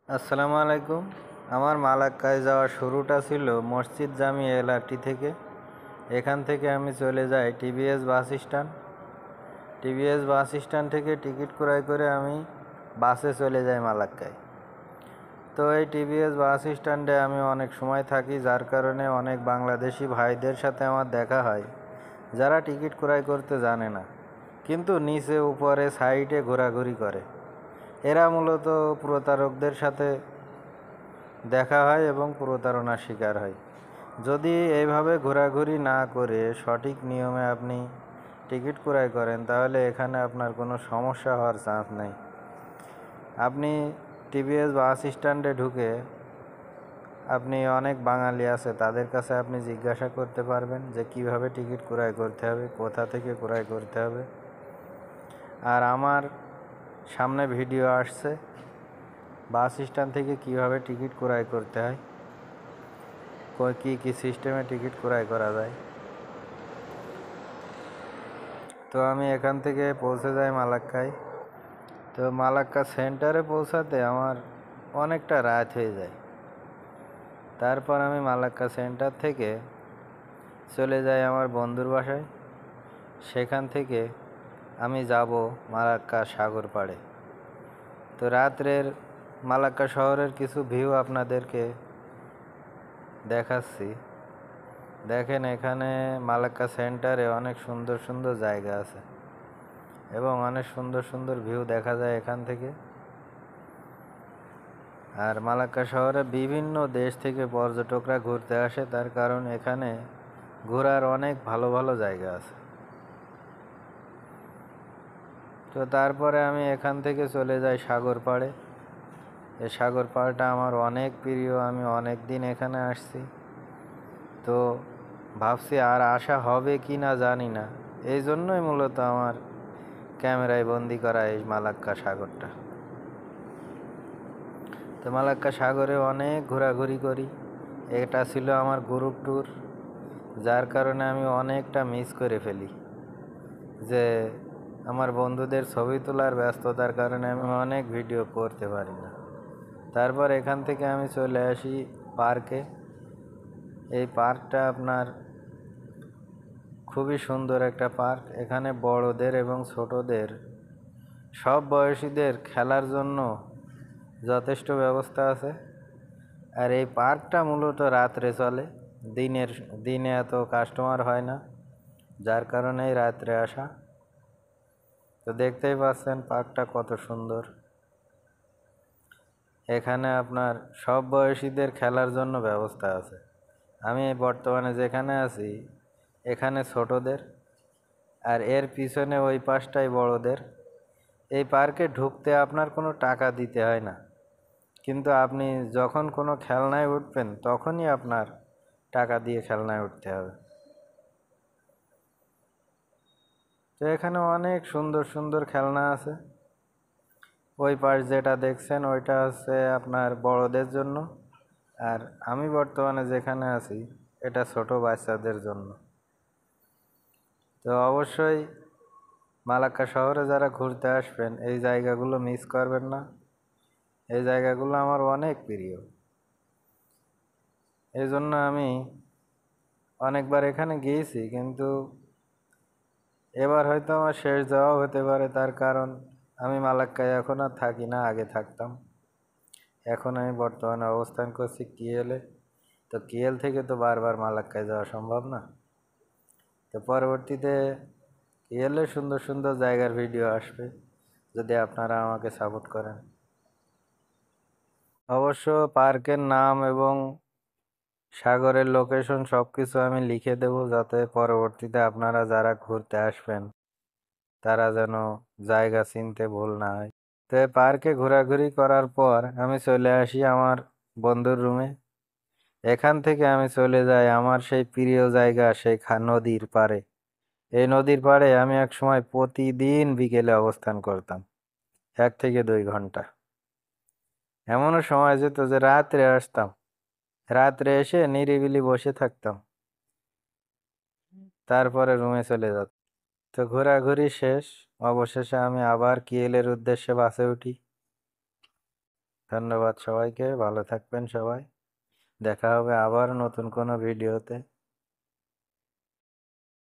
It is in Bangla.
আসসালামু আলাইকুম। আমার মালাক্কায় যাওয়ার শুরুটা ছিল মসজিদ জামি এলআরটি থেকে। এখান থেকে আমি চলে যাই TVS bus stand. TVS bus stand থেকে টিকিট ক্রয় করে আমি বাসে চলে যাই মালাক্কায়। তো এই টিভিএস বাস স্ট্যান্ডে আমি অনেক সময় থাকি, যার কারণে অনেক বাংলাদেশি ভাইদের সাথে আমার দেখা হয় যারা টিকিট ক্রয় করতে জানে না, কিন্তু নিচে উপরে সাইডে ঘোরাঘুরি করে। এরা মূলত প্রতারকদের সাথে দেখা হয় এবং প্রতারণার শিকার হয়। যদি এইভাবে ঘোরাঘুরি না করে সঠিক নিয়মে আপনি টিকিট ক্রয় করেন, তাহলে এখানে আপনার কোনো সমস্যা হওয়ার চান্স নেই। আপনি টিভিএস বাস স্ট্যান্ডে ঢুকে আপনি অনেক বাঙালি আছে, তাদের কাছে আপনি জিজ্ঞাসা করতে পারবেন যে কিভাবে টিকিট ক্রয় করতে হবে, কোথা থেকে ক্রয় করতে হবে। আর আমার সামনে ভিডিও আসছে বাস স্ট্যান্ড থেকে কিভাবে টিকিট ক্রয় করতে হয়, কী কী সিস্টেমে টিকিট ক্রয় করা যায়। তো আমি এখান থেকে পৌঁছে যাই মালাক্কায়। তো মালাক্কা সেন্টারে পৌঁছাতে আমার অনেকটা রাত হয়ে যায়। তারপর আমি মালাক্কা সেন্টার থেকে চলে যাই আমার বন্ধুর বাসায়। সেখান থেকে আমি যাব মালাক্কা সাগর পাড়ে। তো রাত্রের মালাক্কা শহরের কিছু ভিউ আপনাদেরকে দেখাচ্ছি। দেখেন, এখানে মালাক্কা সেন্টারে অনেক সুন্দর সুন্দর জায়গা আছে এবং অনেক সুন্দর সুন্দর ভিউ দেখা যায় এখান থেকে। আর মালাক্কা শহরে বিভিন্ন দেশ থেকে পর্যটকরা ঘুরতে আসে, তার কারণ এখানে ঘোরার অনেক ভালো ভালো জায়গা আছে। তো তারপরে আমি এখান থেকে চলে যাই সাগর পাড়ে। এই সাগর পাড়টা আমার অনেক প্রিয়, আমি অনেক দিন এখানে আসছি। তো ভাবছি আর আসা হবে কি না জানি না, এই জন্যই মূলত আমার ক্যামেরায় বন্দি করা এই মালাক্কা সাগরটা। তো মালাক্কা সাগরে অনেক ঘোরাঘুরি করি। এটা ছিল আমার গ্রুপ ট্যুর, যার কারণে আমি অনেকটা মিস করে ফেলি যে আমার বন্ধুদের ছবি তোলার ব্যস্ততার কারণে আমি অনেক ভিডিও করতে পারি না। তারপর এখান থেকে আমি চলে আসি পার্কে। এই পার্কটা আপনার খুবই সুন্দর একটা পার্ক। এখানে বড়দের এবং ছোটদের সব বয়সীদের খেলার জন্য যথেষ্ট ব্যবস্থা আছে। আর এই পার্কটা মূলত রাত্রে চলে, দিনে এত কাস্টমার হয় না, যার কারণেই রাত্রে আসা। তো দেখতেই পাচ্ছেন পার্কটা কত সুন্দর। এখানে আপনার সব বয়সীদের খেলার জন্য ব্যবস্থা আছে। আমি বর্তমানে যেখানে আছি এখানে ছোটদের, আর এর পিছনে ওই পাশটাই বড়দের। এই পার্কে ঢুকতে আপনার কোনো টাকা দিতে হয় না, কিন্তু আপনি যখন কোনো খেলনায় উঠবেন তখনই আপনার টাকা দিয়ে খেলনায় উঠতে হবে। তো এখানে অনেক সুন্দর সুন্দর খেলনা আছে। ওই পাশ যেটা দেখছেন ওইটা হচ্ছে আপনার বড়দের জন্য, আর আমি বর্তমানে যেখানে আছি এটা ছোট বাচ্চাদের জন্য। তো অবশ্যই মালাক্কা শহরে যারা ঘুরতে আসবেন এই জায়গাগুলো মিস করবেন না। এই জায়গাগুলো আমার অনেক প্রিয়, এই জন্য আমি অনেকবার এখানে গিয়েছি, কিন্তু এবার হয়তো আমার শেষ যাওয়া হতে পারে। তার কারণ আমি মালাক্কায় এখন আর থাকি না, আগে থাকতাম। এখন আমি বর্তমানে অবস্থান করছি কিএলে। তো কিএল থেকে তো বারবার মালাক্কায় যাওয়া সম্ভব না। তো পরবর্তীতে কিএলে সুন্দর সুন্দর জায়গার ভিডিও আসবে যদি আপনারা আমাকে সাপোর্ট করেন। অবশ্য পার্কের নাম এবং সাগরের লোকেশন সব কিছু আমি লিখে দেব, যাতে পরবর্তীতে আপনারা যারা ঘুরতে আসবেন তারা যেন জায়গা চিনতে ভুল না হয়। তো পার্কে ঘোরাঘুরি করার পর আমি চলে আসি আমার বন্ধুর রুমে। এখান থেকে আমি চলে যাই আমার সেই প্রিয় জায়গা, সেই নদীর পাড়ে। এই নদীর পাড়ে আমি এক সময় প্রতিদিন বিকেলে অবস্থান করতাম 1 থেকে 2 ঘন্টা। এমনও সময় যেত যে রাত্রে আসতাম, রাত্রে এসে নিরিবিলি বসে থাকতাম, তারপরে রুমে চলে যেতাম। তো ঘোরাঘুরি শেষ, অবশেষে আমি আবার কিএলের উদ্দেশ্যে বাসে উঠি। ধন্যবাদ সবাইকে, ভালো থাকবেন সবাই। দেখা হবে আবার নতুন কোনো ভিডিওতে।